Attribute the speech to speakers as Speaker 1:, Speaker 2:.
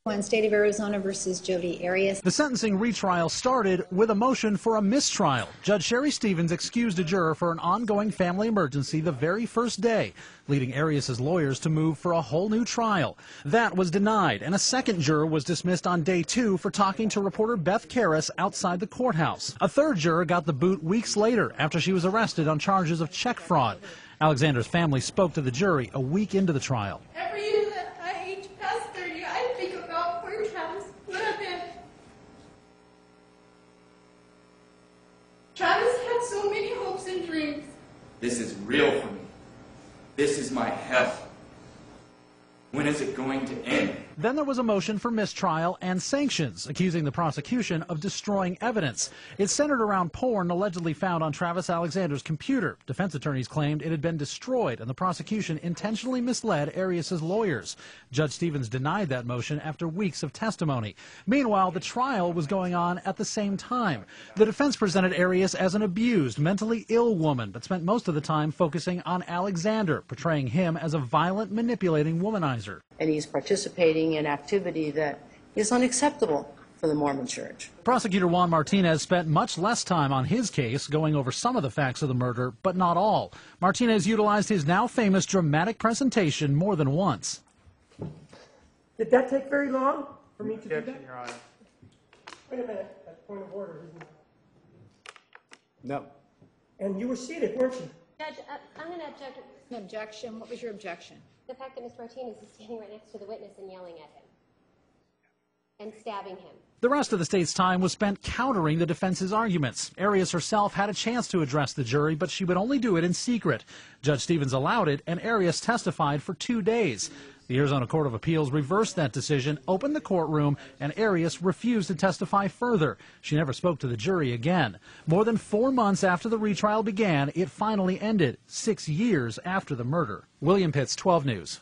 Speaker 1: On State of Arizona versus Jody Arias.
Speaker 2: The sentencing retrial started with a motion for a mistrial. Judge Sherry Stevens excused a juror for an ongoing family emergency the very first day, leading Arias' lawyers to move for a whole new trial. That was denied, and a second juror was dismissed on day 2 for talking to reporter Beth Karras outside the courthouse. A third juror got the boot weeks later after she was arrested on charges of check fraud. Alexander's family spoke to the jury a week into the trial.
Speaker 3: Every year that I age past 30, I think about where Travis would have been. Travis had so many hopes and dreams.
Speaker 4: This is real for me. This is my hell. When is it going to end?
Speaker 2: Then there was a motion for mistrial and sanctions, accusing the prosecution of destroying evidence. It centered around porn allegedly found on Travis Alexander's computer. Defense attorneys claimed it had been destroyed, and the prosecution intentionally misled Arias' lawyers. Judge Stevens denied that motion after weeks of testimony. Meanwhile, the trial was going on at the same time. The defense presented Arias as an abused, mentally ill woman, but spent most of the time focusing on Alexander, portraying him as a violent, manipulating womanizer.
Speaker 5: And he's participating in activity that is unacceptable for the Mormon Church.
Speaker 2: Prosecutor Juan Martinez spent much less time on his case, going over some of the facts of the murder, but not all. Martinez utilized his now famous dramatic presentation more than once.
Speaker 6: Did that take very long for me to do that?
Speaker 4: Your Honor.
Speaker 6: Wait a minute, that's point of order, isn't it?
Speaker 4: No.
Speaker 6: And you were seated, weren't you?
Speaker 7: Judge, I'm going to object.
Speaker 1: An objection? What was your objection?
Speaker 7: The fact that Mr. Martinez is standing right next to the witness and yelling at him and stabbing him.
Speaker 2: The rest of the state's time was spent countering the defense's arguments. Arias herself had a chance to address the jury, but she would only do it in secret. Judge Stevens allowed it, and Arias testified for 2 days. The Arizona Court of Appeals reversed that decision, opened the courtroom, and Arias refused to testify further. She never spoke to the jury again. More than 4 months after the retrial began, it finally ended, 6 years after the murder. William Pitts, 12 News.